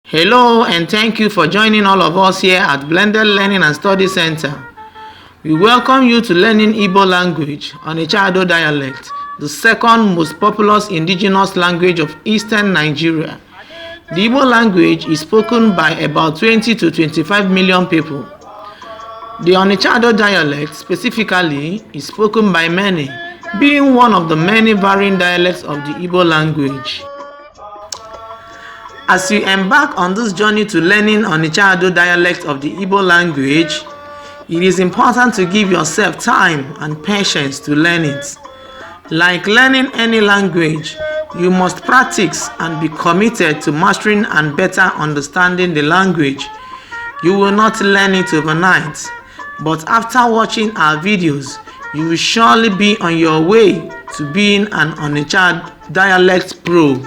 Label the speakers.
Speaker 1: Hello and thank you for joining all of us here at Blended Learning and Study Center. We welcome you to learning Igbo language, Onitsha Ado dialect, the second most populous indigenous language of eastern Nigeria. The Igbo language is spoken by about 20 to 25 million people. The Onitsha Ado dialect specifically is spoken by many, being one of the many varying dialects of the Igbo language. As you embark on this journey to learning Onitsha Ado dialect of the Igbo language, it is important to give yourself time and patience to learn it. Like learning any language, you must practice and be committed to mastering and better understanding the language. You will not learn it overnight, but after watching our videos, you will surely be on your way to being an Onitsha dialect pro.